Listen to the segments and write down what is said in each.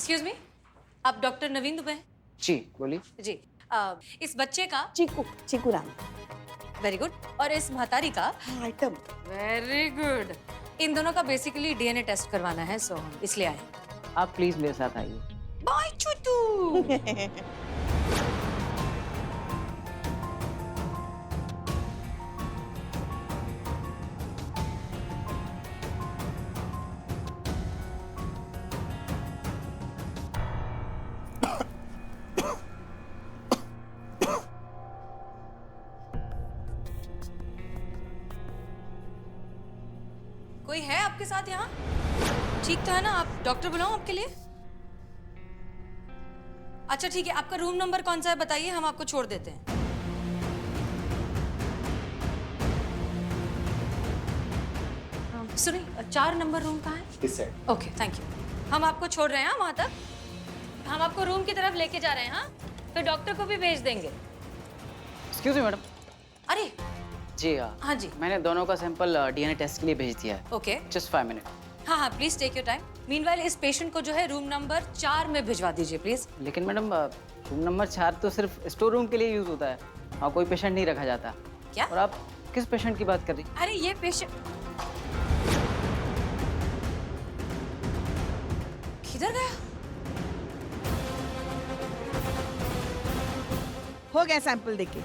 Excuse me, आप doctor नवीन दुबे हैं? जी बोलिए। जी। इस बच्चे का चीकू, चीकू राम। वेरी गुड, और इस महतारी का हाँ, आइटम। Very good. इन दोनों का बेसिकली डीएनए टेस्ट करवाना है, सो हम इसलिए आए। आप प्लीज मेरे साथ आइए। बाय चुटू। कोई है आपके साथ यहाँ? ठीक तो है ना? आप डॉक्टर बुलाऊं आपके लिए? अच्छा ठीक है, आपका रूम नंबर कौन सा है बताइए, हम आपको छोड़ देते हैं। सुनिए, 4 नंबर रूम कहाँ है? इस साइड। Okay, thank you. हम आपको छोड़ रहे हैं वहाँ तक। हम आपको रूम की तरफ लेके जा रहे हैं, हाँ? फिर डॉक्टर को भी भेज देंगे। Excuse me madam. अरे जी हाँ जी। मैंने दोनों का सैंपल डीएनए टेस्ट के लिए भेज दिया है। ओके। Just 5 minute. हाँ हाँ, please take your time. Meanwhile इस पेशेंट को जो है रूम नंबर 4 में भिजवा दीजिए प्लीज। लेकिन मैडम रूम नंबर 4 तो सिर्फ स्टोर रूम के लिए यूज होता है और कोई पेशेंट नहीं रखा जाता। क्या? और आप किस पेशेंट की बात कर रही? अरे ये पेशेंट किधर गया? हो गया सैंपल देके।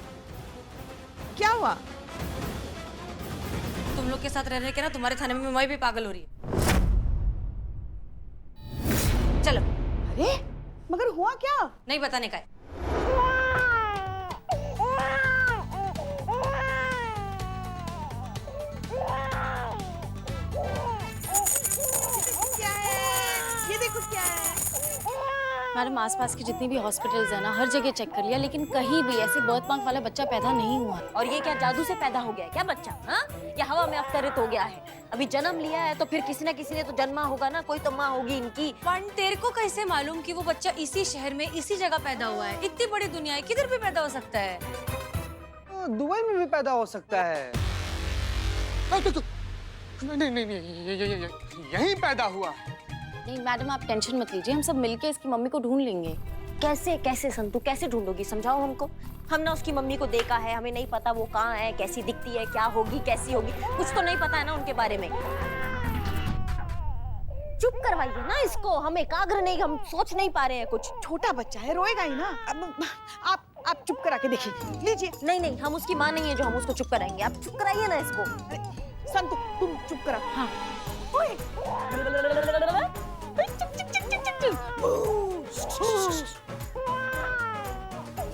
क्या हुआ? तुम लोग के साथ रह रहे के ना तुम्हारे थाने में मैं भी पागल हो रही है। चलो। अरे मगर हुआ क्या? नहीं बताने का है। क्या है? ये देखो क्या है? मैडम आसपास की जितनी भी हॉस्पिटल्स है ना, हर जगह चेक कर लिया, लेकिन कहीं भी ऐसे बर्थ मार्क वाला बच्चा पैदा नहीं हुआ। और ये क्या जादू से पैदा हो गया है क्या बच्चा? हाँ, या हवा में अवतरित हो गया है? अभी जन्म लिया है तो फिर किसी न किसी ने तो जन्मा होगा ना, कोई तो माँ होगी इनकी। पण तेरे को कैसे मालूम कि वो बच्चा इसी शहर में इसी जगह पैदा हुआ है? इतनी बड़ी दुनिया है, किधर भी पैदा हो सकता है। दुबई में भी पैदा हो सकता है। नहीं, यहीं पैदा हुआ। नहीं मैडम आप टेंशन मत लीजिए, हम सब मिलके इसकी मम्मी को ढूंढ लेंगे। कैसे कैसे संतु, कैसे ढूंढोगी? समझाओ हमको। हम ना उसकी मम्मी को देखा है, हमें नहीं पता वो कहाँ है, कैसी दिखती है, क्या होगी, कैसी होगी, कुछ तो नहीं पता है ना उनके बारे में। चुप करवाइए ना इसको, हम एकाग्र नहीं, हम सोच नहीं पा रहे हैं कुछ। छोटा बच्चा है, रोएगा ही ना। अब आप चुप करा के देखिए। लीजिए। नहीं नहीं, हम उसकी माँ नहीं है जो हम उसको चुप कराएंगे। आप चुप कराइए ना इसको। संतु तुम चुप करा। हाँ।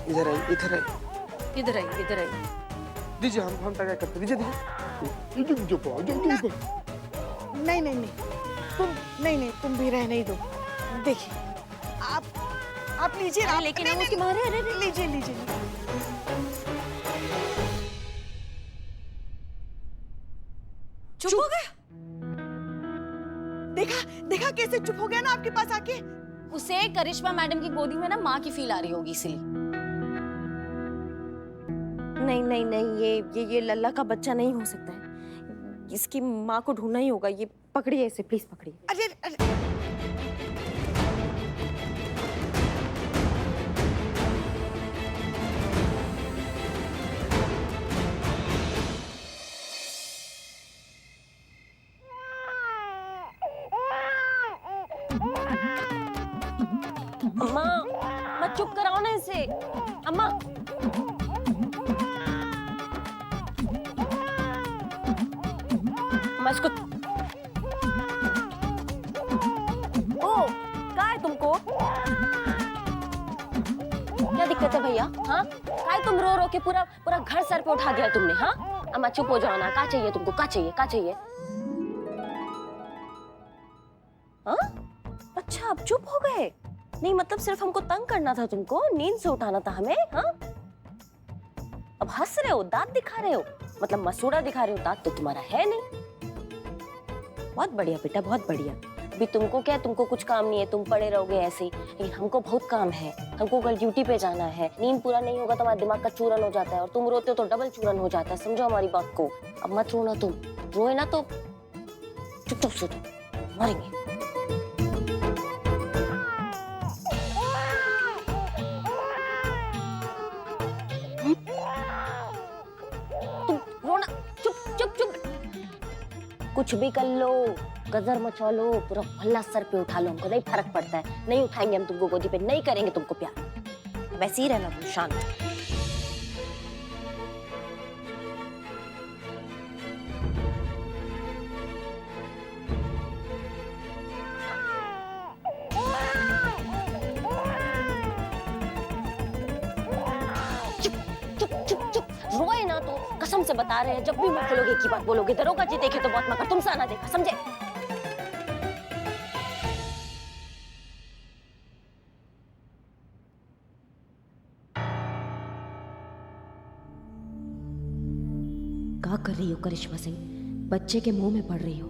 इधर आई, इधर आई। इधर आई, इधर आई। दीजिए, हम क्या करते? दीजिए। नहीं नहीं नहीं, तुम भी रहने ही दो। देखिए आप लीजिए ना। लेकिन हम उसकी माँ है। लीजिए। चुप हो गया? देखा कैसे चुप हो गया ना आपके पास आके। उसे करिश्मा मैडम की गोदी में ना माँ की फील आ रही होगी इसलिए। नहीं, ये लल्ला का बच्चा नहीं हो सकता है। इसकी माँ को ढूंढना ही होगा। ये पकड़िए इसे, प्लीज पकड़िए। अरे अम्मा, मत चुप कराओ ना इसे। अम्मा, अम्मा इसको। ओ, क्या है तुमको? क्या दिक्कत है भैया? हाँ, काय तुम रो रो के पूरा घर सर पे उठा दिया तुमने? हाँ, अम्मा चुप हो जाओ ना। क्या चाहिए तुमको? क्या चाहिए? हाँ, अच्छा अब चुप हो गए? नहीं मतलब सिर्फ हमको तंग करना था तुमको, नींद से उठाना था हमें। हाँ, अब हंस रहे हो, दांत दिखा रहे हो, मतलब मसूड़ा दिखा रहे हो, दांत तो तुम्हारा है नहीं। बहुत बढ़िया बेटा, बहुत बढ़िया। अभी तुमको क्या, तुमको कुछ काम नहीं है, तुम पड़े रहोगे ऐसे ही। लेकिन हमको बहुत काम है, हमको कल ड्यूटी पे जाना है। नींद पूरा नहीं होगा तो हमारा दिमाग का चूरन हो जाता है, और तुम रोते हो तो डबल चूरन हो जाता है। समझो हमारी बात को। अब मत रोना तुम, रोए ना तो चुपचाप सो जाओ, मरेंगे। कुछ भी कर लो, गदर मचा लो, पूरा मोहल्ला सर पे उठा लो, हमको नहीं फर्क पड़ता है। नहीं उठाएंगे हम तुमको गोदी पे, नहीं करेंगे तुमको प्यार। वैसे ही रहना तुम शांत। रोए ना तो कसम से बता रहे हैं, जब भी मुंह खोलोगे एक ही बात बोलोगे, दरोगा जी देखे तो बहुत मगर तुमसे आना देखा, समझे? क्या कर रही हो करिश्मा सिंह? बच्चे के मुंह में पड़ रही हो।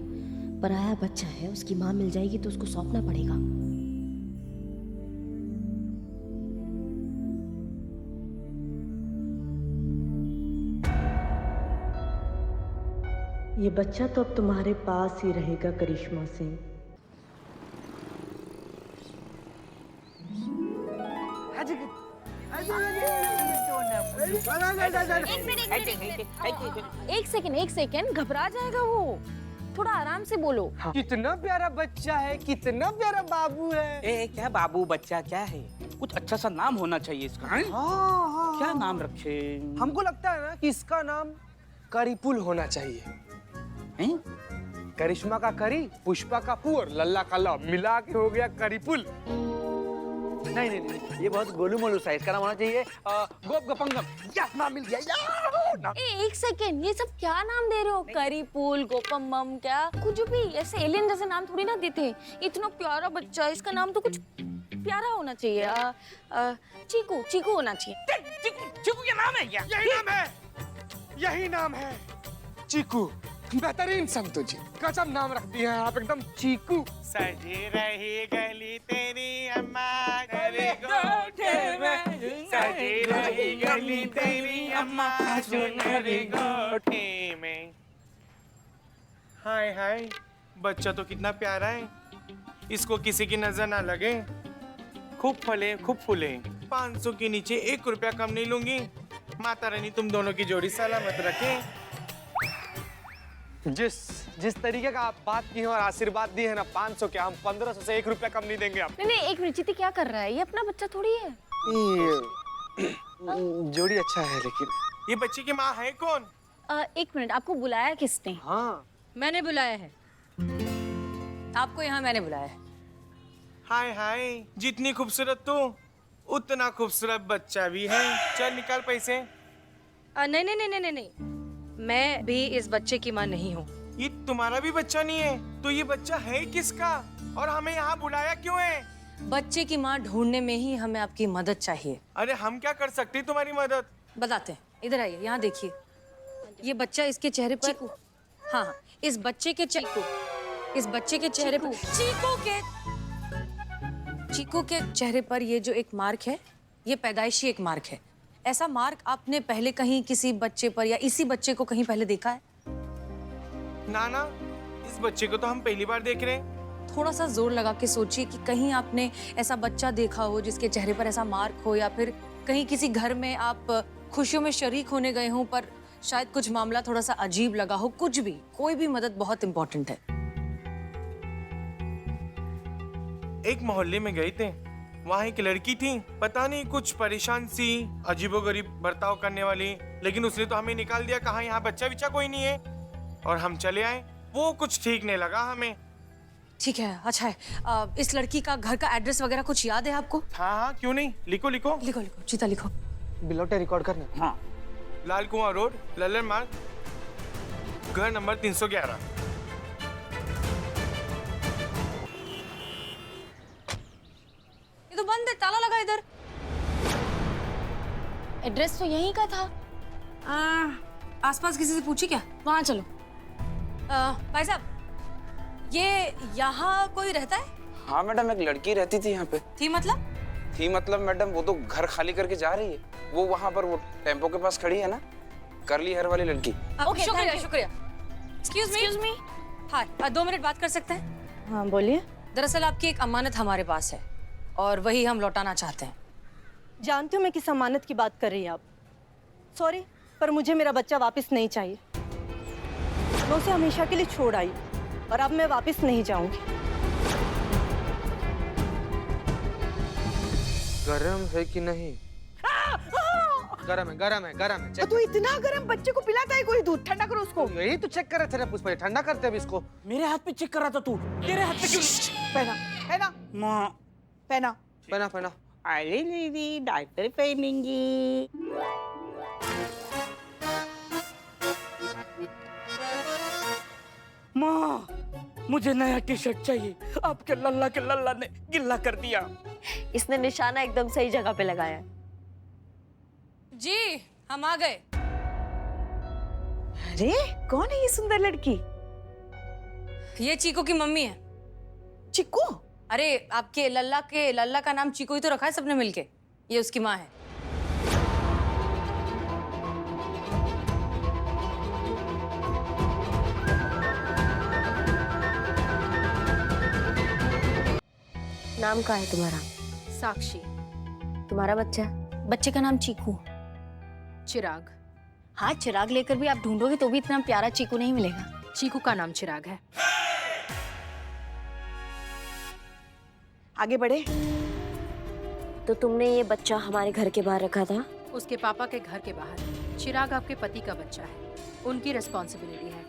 पराया बच्चा है, उसकी माँ मिल जाएगी तो उसको सौंपना पड़ेगा। ये बच्चा तो अब तुम्हारे पास ही रहेगा करिश्मा सिंह। एक सेकेंड, घबरा जाएगा वो। थोड़ा आराम से बोलो। कितना प्यारा बच्चा है, कितना प्यारा बाबू है। ए क्या बाबू बच्चा क्या है? कुछ अच्छा सा नाम होना चाहिए इसका। हैं? हाँ, क्या नाम रखे? हमको लगता है ना कि इसका नाम करीपुल होना चाहिए। हैं? करिश्मा का करी, पुष्पा का पू और लल्ला का ला मिला के हो गया करीपुल। नहीं नहीं नहीं, ये बहुत गोलू मोलू सा, इसका नाम होना चाहिए गोप गपंगम। यस, नाम मिल गया। नाम। एक सेकेंड, ये सब क्या नाम दे रहे हो? करीपुल, गोपम्मम, क्या कुछ भी ऐसे एलियन जैसे नाम थोड़ी ना देते। इतना प्यारा बच्चा, इसका नाम तो कुछ प्यारा होना चाहिए। चीकू, चीकू होना चाहिए। चिकू क्या नाम है क्या? यही नाम है, यही नाम है, चीकू। बेहतरीन संतु जी, गजब नाम रख दिया है आप, एकदम चीकू। सजी रही गली तेरी अम्मा तेरे गोठे में, सजी रही गली तेरी अम्मा सुनहरी गोठे में। हाय हाय, बच्चा तो कितना प्यारा है, इसको किसी की नजर ना लगे। खूब फले खूब फूले, 500 के नीचे 1 रुपया कम नहीं लूंगी। माता रानी तुम दोनों की जोड़ी सलामत रखे। जिस तरीके का आप बात की है और आशीर्वाद दी है ना, 500 क्या, हम 1500 से 1 रुपया कम नहीं देंगे आप। नहीं, एक मिनट, चीती क्या कर रहा है? ये अपना बच्चा थोड़ी है। जोड़ी अच्छा है, लेकिन ये बच्चे की माँ है कौन? एक मिनट, आपको बुलाया किसने? हाँ, मैंने बुलाया है आपको, यहाँ मैंने बुलाया है। हाय हाय, जितनी खूबसूरत तू उतना खूबसूरत बच्चा भी है। चल निकाल पैसे। नहीं नहीं नहीं नहीं नहीं, मैं भी इस बच्चे की माँ नहीं हूँ। ये तुम्हारा भी बच्चा नहीं है तो ये बच्चा है किसका और हमें यहाँ बुलाया क्यों है? बच्चे की माँ ढूंढने में ही हमें आपकी मदद चाहिए। अरे हम क्या कर सकते हैं तुम्हारी मदद? बताते हैं, इधर आइए, यहाँ देखिए। ये बच्चा, इसके चेहरे पर, हाँ हाँ, इस बच्चे के चेहरे पर, चीकू के चेहरे पर ये जो एक मार्क है, ये पैदाइशी एक मार्क है। ऐसा मार्क आपने पहले कहीं किसी बच्चे पर या इसी बच्चे को कहीं पहले देखा है? ना ना, इस बच्चे को तो हम पहली बार देख रहे हैं। थोड़ा सा जोर लगा के सोचिए कि कहीं आपने ऐसा बच्चा देखा हो जिसके चेहरे पर ऐसा मार्क हो, या फिर कहीं किसी घर में आप खुशियों में शरीक होने गए हों पर शायद कुछ मामला थोड़ा सा अजीब लगा हो। कुछ भी, कोई भी मदद बहुत इंपॉर्टेंट है। एक मोहल्ले में गए थे, वहाँ एक लड़की थी, पता नहीं कुछ परेशान सी, अजीबोगरीब बर्ताव करने वाली, लेकिन उसने तो हमें निकाल दिया, कहा यहाँ बच्चा बिच्चा कोई नहीं है, और हम चले आए। वो कुछ ठीक नहीं लगा हमें। ठीक है, अच्छा है। इस लड़की का घर का एड्रेस वगैरह कुछ याद है आपको? हाँ हाँ, क्यों नहीं, लिखो लिखो लिखो लिखो, चीता लिखो। बिलोटे रिकॉर्ड करना। हाँ, लाल कुआं रोड, लल्लन मार्ग, घर नंबर 311। ये तो बंद है, ताला लगा इधर। एड्रेस तो यहीं का था। आसपास किसी से पूछी क्या? वहाँ चलो। भाई साहब, ये यहाँ कोई रहता है? हाँ मैडम, एक लड़की रहती थी यहाँ पे। थी मतलब मैडम, वो तो घर खाली करके जा रही है। वो वहाँ पर वो टेम्पो के पास खड़ी है ना, करली हेयर वाली लड़की। ओके, शुक्रिया शुक्रिया। Excuse me. हाँ, 2 मिनट बात कर सकते हैं? हाँ बोलिए। दरअसल आपकी एक अमानत हमारे पास है और वही हम लौटाना चाहते हैं। जानती हूँ मैं किस अमानत की बात कर रही हैं आप। सॉरी, पर मुझे मेरा बच्चा वापस नहीं चाहिए। मैं उसे हमेशा के लिए छोड़ आई और अब मैं वापस नहीं जाऊंगी। गरम है कि नहीं? गरम है, गरम है, गरम है। तो इतना गरम बच्चे को पिलाता है कोई दूध? ठंडा करो उसको। यही तो चेक कर रहे थे ना पुष्पा, ठंडा करते अभी इसको। मेरे हाथ पे चेक कर रहा था तू, तेरे हाथ पे क्यों? पहना पहना माँ पहना। पहना पहना। अरे दीदी डायपर पहनेंगी। माँ मुझे नया टी शर्ट चाहिए, आपके लल्ला के लल्ला ने गिल्ला कर दिया। इसने निशाना एकदम सही जगह पे लगाया। जी हम आ गए। अरे कौन है ये सुंदर लड़की? ये चीकू की मम्मी है। चिक्कू? अरे आपके लल्ला का नाम चीकू ही तो रखा है सबने मिलके। ये उसकी माँ है। नाम क्या है तुम्हारा? साक्षी। तुम्हारा बच्चा? बच्चे का नाम चीकू। चिराग। हाँ, चिराग लेकर भी आप ढूंढोगे तो भी इतना प्यारा चीकू नहीं मिलेगा। चीकू का नाम चिराग है। आगे बढ़े। तो तुमने ये बच्चा हमारे घर के बाहर रखा था? उसके पापा के घर के बाहर। चिराग आपके पति का बच्चा है, उनकी रिस्पॉन्सिबिलिटी है।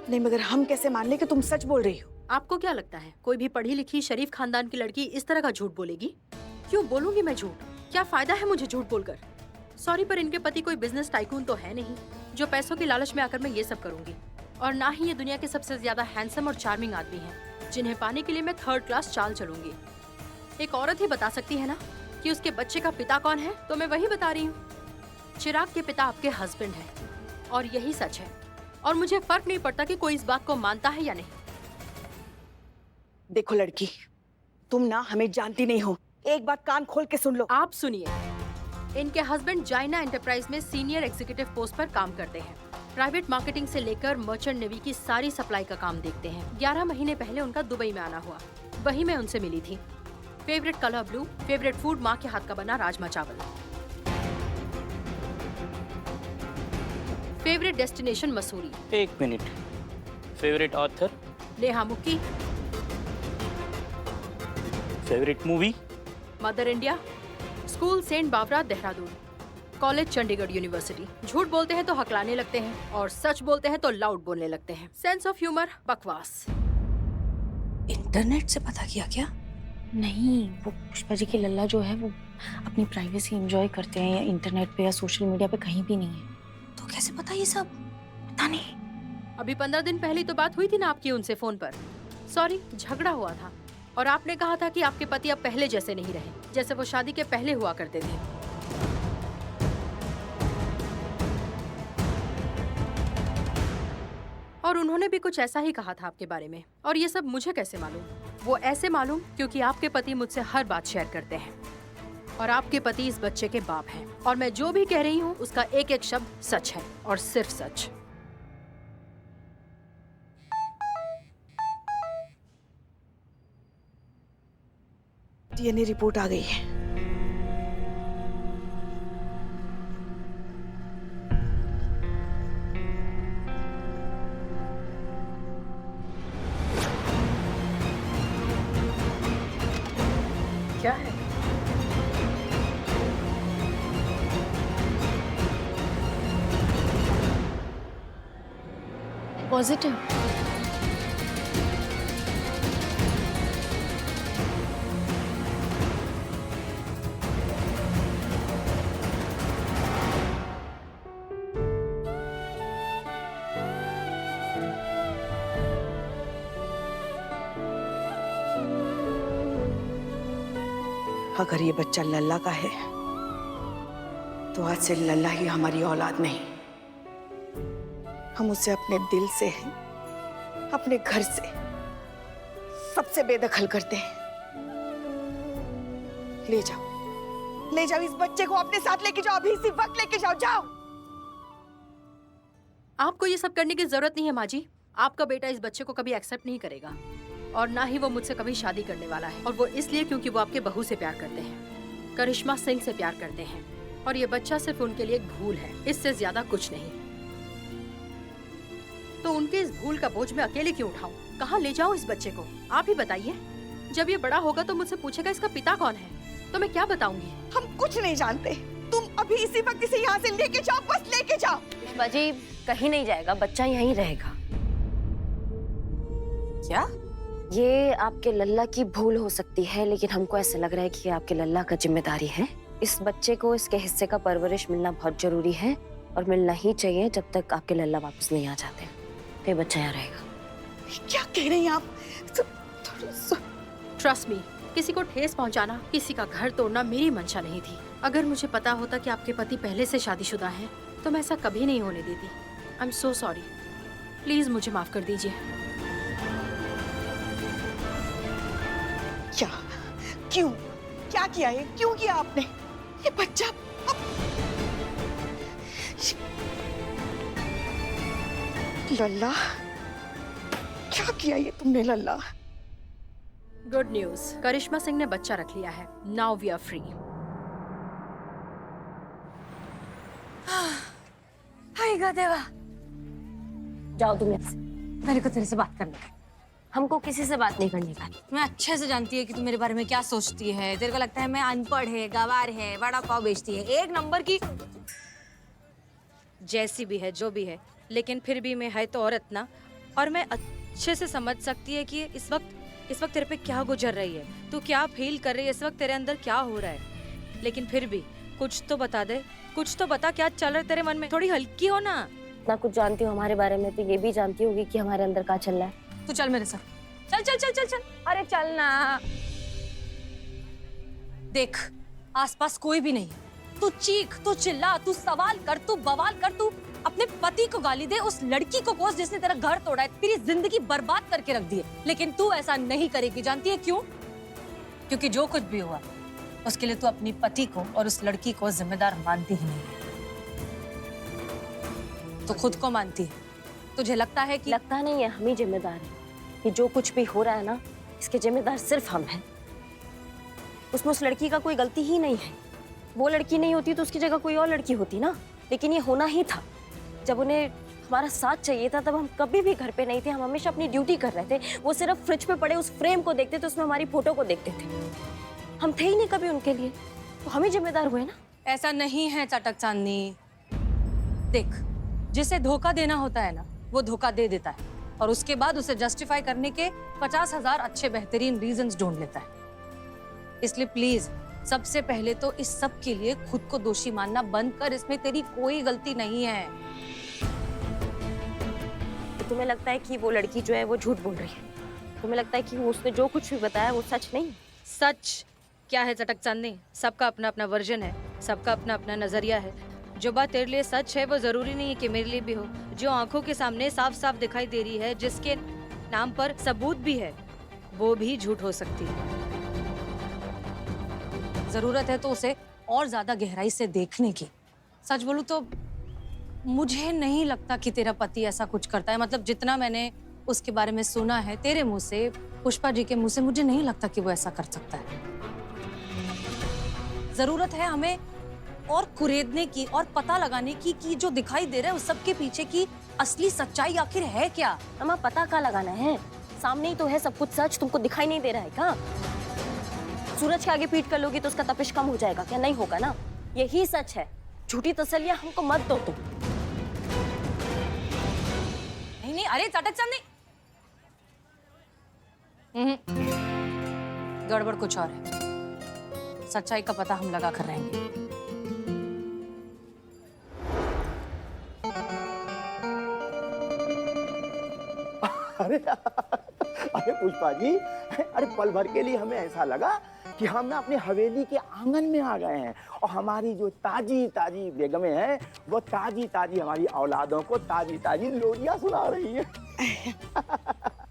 नहीं मगर हम कैसे मान ले कि तुम सच बोल रही हो? आपको क्या लगता है कोई भी पढ़ी लिखी शरीफ खानदान की लड़की इस तरह का झूठ बोलेगी? क्यों बोलूंगी मैं झूठ? क्या फायदा है मुझे झूठ बोलकर? सॉरी पर इनके पति कोई बिजनेस टाइकून तो है नहीं जो पैसों की लालच में आकर मैं ये सब करूंगी। और ना ही ये दुनिया के सबसे ज्यादा हैंडसम और चार्मिंग आदमी हैं जिन्हें पाने के लिए मैं थर्ड क्लास चाल चलूंगी। एक औरत ही बता सकती है ना कि उसके बच्चे का पिता कौन है, तो मैं वही बता रही हूँ। चिराग के पिता आपके हस्बैंड हैं और यही सच है। और मुझे फर्क नहीं पड़ता कि कोई इस बात को मानता है या नहीं। देखो लड़की, तुम ना हमें जानती नहीं हो। एक बात कान खोल के सुन लो। आप सुनिए, इनके हस्बैंड जाइना एंटरप्राइज में सीनियर एग्जीक्यूटिव पोस्ट पर काम करते हैं। प्राइवेट मार्केटिंग से लेकर मर्चेंट नेवी की सारी सप्लाई का काम देखते हैं। 11 महीने पहले उनका दुबई में आना हुआ, वही मैं उनसे मिली थी। Favourite colour blue, favourite food माँ के हाथ का बना राजमा चावल। Favourite destination Mussoorie. एक minute, favourite author? Neha Mukki. Favourite movie? Mother India. School saint बावरा देहरादून। College Chandigarh university. झूठ बोलते हैं तो हकलाने लगते हैं और सच बोलते हैं तो लाउड बोलने लगते हैं। सेंस ऑफ ह्यूमर बकवास। इंटरनेट से पता किया क्या? नहीं, वो पुष्पा जी की लल्ला जो है वो अपनी प्राइवेसी एंजॉय करते हैं या इंटरनेट पे या सोशल मीडिया पे कहीं भी नहीं है। तो कैसे पता ये सब? पता नहीं। अभी 15 दिन पहले तो बात हुई थी ना आपकी उनसे फोन पर। सॉरी, झगड़ा हुआ था और आपने कहा था कि आपके पति अब पहले जैसे नहीं रहे, जैसे वो शादी के पहले हुआ करते थे। और उन्होंने भी कुछ ऐसा ही कहा था आपके बारे में। और ये सब मुझे कैसे मालूम? वो ऐसे मालूम क्योंकि आपके पति मुझसे हर बात शेयर करते हैं और आपके पति इस बच्चे के बाप हैं। और मैं जो भी कह रही हूँ उसका एक एक शब्द सच है और सिर्फ सच। डीएनए रिपोर्ट आ गई है। क्या है? पॉजिटिव। अगर ये बच्चा लल्ला का है तो आज से लल्ला ही हमारी औलाद नहीं। हम उसे अपने दिल से, अपने घर से सबसे बेदखल करते हैं। ले जाओ इस बच्चे को अपने साथ लेके जाओ। अभी इसी वक्त लेके जाओ। आपको ये सब करने की जरूरत नहीं है माँ जी। आपका बेटा इस बच्चे को कभी एक्सेप्ट नहीं करेगा और ना ही वो मुझसे कभी शादी करने वाला है। और वो इसलिए क्योंकि वो आपके बहू से प्यार करते हैं, करिश्मा सिंह से प्यार करते हैं। और ये बच्चा सिर्फ उनके लिए एक भूल है, इससे ज्यादा कुछ नहीं। तो उनके इस भूल का बोझ मैं अकेले क्यों उठाऊं? कहाँ ले जाऊं इस बच्चे को? आप ही बताइए। जब ये बड़ा होगा तो मुझसे पूछेगा इसका पिता कौन है, तो मैं क्या बताऊंगी? हम कुछ नहीं जानते। तुम अभी इसी वक्त इसे यहाँ से लेके जाओ, बस लेके जाओ। बाजी कहीं नहीं जाएगा, बच्चा यहीं रहेगा। क्या? ये आपके लल्ला की भूल हो सकती है, लेकिन हमको ऐसा लग रहा है कि ये आपके लल्ला का जिम्मेदारी है। इस बच्चे को इसके हिस्से का परवरिश मिलना बहुत जरूरी है और मिलना ही चाहिए जब तक आपके लल्ला वापस नहीं आ जाते। तो ये बच्चा यहाँ रहेगा। क्या कह रही हैं आप? ट्रस्ट मी, किसी को ठेस पहुंचाना, किसी का घर तोड़ना मेरी मंशा नहीं थी। अगर मुझे पता होता कि आपके पति पहले से शादीशुदा हैं, तो मैं ऐसा कभी नहीं होने देती। I am so sorry. Please मुझे माफ कर दीजिए। क्या? क्यों? क्या किया है? क्यों किया आपने? ये बच्चा लल्ला, क्या किया ये तुमने लल्ला? गुड न्यूज, करिश्मा सिंह ने बच्चा रख लिया है। Now we are free. हाय देवा, जाओ तुम यहाँ से। मेरे को तेरे से बात करनी है। हमको किसी से बात नहीं करनी का। मैं अच्छे से जानती है कि तू मेरे बारे में क्या सोचती है। तेरे को लगता है मैं अनपढ़ है, गवार है, बड़ा पाव बेचती है, एक नंबर की। जैसी भी है, जो भी है, लेकिन फिर भी मैं है तो औरत ना, और मैं अच्छे से समझ सकती है कि इस वक्त तेरे पे क्या गुजर रही है, तू क्या फील कर रही है, इस वक्त तेरे अंदर क्या हो रहा है। लेकिन फिर भी कुछ तो बता दे, कुछ तो बता, क्या चल रहा है तेरे मन में? थोड़ी हल्की हो ना। ना कुछ जानती हूँ हमारे बारे में, तो ये भी जानती होगी कि हमारे अंदर क्या चल रहा है। तू चल मेरे साथ, चल चल चल चल चल। अरे चल ना। देख, आसपास कोई भी नहीं। तू चीख, तू चिल्ला, तू सवाल कर, तू बवाल कर, तू अपने पति को गाली दे, उस लड़की को कोस जिसने तेरा घर तोड़ा है, तेरी जिंदगी बर्बाद करके रख दी है। लेकिन तू ऐसा नहीं करेगी, जानती है क्यों? क्योंकि जो कुछ भी हुआ उसके लिए तू अपनी पति को और उस लड़की को जिम्मेदार मानती ही नहीं है। तो खुद को मानती है। तुझे लगता है कि लगता नहीं है, हम ही जिम्मेदार हैं। कि जो कुछ भी हो रहा है ना, इसके जिम्मेदार सिर्फ हम हैं। उसमें उस लड़की का कोई गलती ही नहीं है। वो लड़की नहीं होती तो उसकी जगह कोई और लड़की होती ना। लेकिन ये होना ही था। जब उन्हें हमारा साथ चाहिए था तब हम कभी भी घर पे नहीं थे। हम हमेशा अपनी ड्यूटी कर रहे थे। वो सिर्फ फ्रिज पे पड़े उस फ्रेम को देखते थे, उसमें हमारी फोटो को देखते थे। हम थे ही नहीं कभी उनके लिए, तो हम ही जिम्मेदार हुए ना। ऐसा नहीं है चटक चांदनी। देख, जिसे धोखा देना होता है ना, वो धोखा दे देता है और उसके बाद उसे जस्टिफाई करने के 50,000 अच्छे बेहतरीन रीजंस ढूंढ लेता है। इसलिए प्लीज सबसे पहले तो इस सब के लिए खुद को दोषी मानना बंद कर। इसमें तेरी कोई गलती नहीं है। तो तुम्हें लगता है कि वो लड़की जो है वो झूठ बोल रही है? तुम्हें लगता है कि उसने जो कुछ भी बताया वो सच नहीं? सच क्या है चटक चांदनी? सबका अपना अपना वर्जन है, सबका अपना अपना नजरिया है। जो बात तेरे लिए सच है वो जरूरी नहीं है कि मेरे लिए भी हो। जो आंखों के सामने साफ साफ दिखाई दे रही है, जिसके नाम पर सबूत भी है, वो भी झूठ हो सकती है। जरूरत है तो उसे और ज्यादा गहराई से देखने की। सच बोलूं तो मुझे नहीं लगता कि तेरा पति ऐसा कुछ करता है। मतलब जितना मैंने उसके बारे में सुना है तेरे मुंह से, पुष्पा जी के मुंह से, मुझे नहीं लगता कि वो ऐसा कर सकता है। जरूरत है हमें और कुरेदने की और पता लगाने की कि जो दिखाई दे रहा है उस सब के पीछे की असली सच्चाई आखिर है क्या। हमें पता क्या लगाना है? सामने ही तो है सब कुछ सच, तुमको दिखाई नहीं दे रहा है क्या? सूरज के आगे पीठ कर लोगी तो उसका तपिश कम हो जाएगा क्या? नहीं होगा ना। यही सच है। झूठी तसल्लियां हमको मत दो तुम। नहीं नहीं, अरे चटक चांदनी, गड़बड़ कुछ और है। सच्चाई का पता हम लगा कर रहेंगे। अरे पुष्पा जी, अरे पल भर के लिए हमें ऐसा लगा कि हम ना अपनी हवेली के आंगन में आ गए हैं और हमारी जो ताजी ताजी बेगमें हैं वो ताजी ताजी हमारी औलादों को ताजी ताजी लोरियां सुना रही हैं।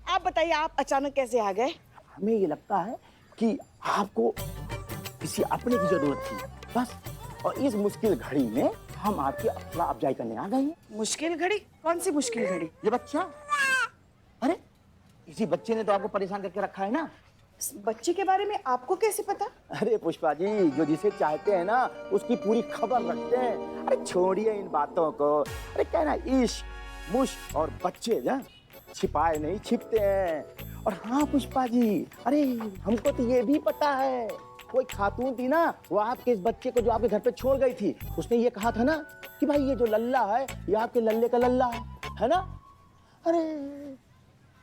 आप बताइए, आप अचानक कैसे आ गए? हमें ये लगता है कि आपको किसी अपने की जरूरत थी बस, और इस मुश्किल घड़ी में हम आपकी हौसला अफजाई करने आ गए हैं। मुश्किल घड़ी? कौन सी मुश्किल घड़ी? ये बच्चा, अरे इसी बच्चे ने तो आपको परेशान करके रखा है ना। इस बच्चे के बारे में आपको कैसे पता? अरे पुष्पा जी, जो जिसे चाहते हैं ना उसकी पूरी खबर रखते हैं। अरे छोड़िए इन बातों को। अरे क्या ना, इश्क मुश्क और बच्चे ना छिपाए नहीं छिपते हैं। और हाँ पुष्पा जी, अरे हमको तो ये भी पता है, कोई खातून थी ना, वो आपके इस बच्चे को जो आपके घर पे छोड़ गई थी, उसने ये कहा था ना कि भाई ये जो लल्ला है ये आपके लल्ले का लल्ला है ना? अरे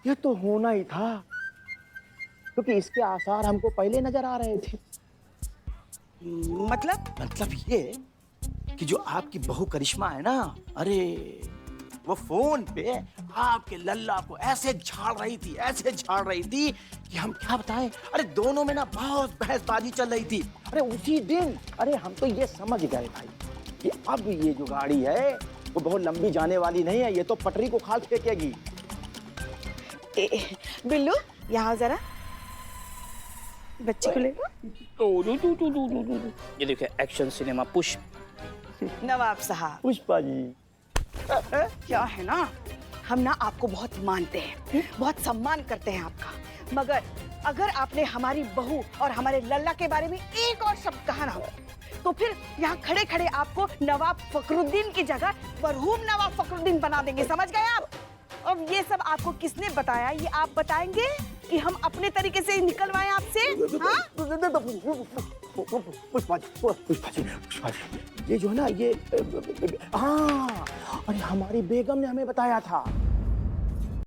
ये तो होना ही था, क्योंकि इसके आसार हमको पहले नजर आ रहे थे। मतलब ये कि जो आपकी बहू करिश्मा है ना, अरे वो फोन पे आपके लल्ला को ऐसे झाड़ रही थी कि हम क्या बताएं। अरे दोनों में ना बहुत बहसबाजी चल रही थी। अरे उसी दिन अरे हम तो ये समझ गए भाई कि अब ये जो गाड़ी है वो बहुत लंबी जाने वाली नहीं है, ये तो पटरी को खाल फेंकेगी। बिल्लू यहाँ जरा, बच्चे को ले। ये देखिए एक्शन सिनेमा पुष्प। नवाब साहब, पुष्पा जी, क्या है ना, हम ना आपको बहुत मानते हैं, बहुत सम्मान करते हैं आपका, मगर अगर आपने हमारी बहू और हमारे लल्ला के बारे में एक और शब्द कहा ना, तो फिर यहाँ खड़े खड़े आपको नवाब फखरुद्दीन की जगह मरहूम नवाब फखरुद्दीन बना देंगे, समझ गए आप? अब ये सब आपको किसने बताया, ये आप बताएंगे कि हम अपने तरीके से निकलवाएं आपसे? हाँ? पुष्पा जी, ये जो है ना ये हाँ, अरे हमारी बेगम ने हमें बताया था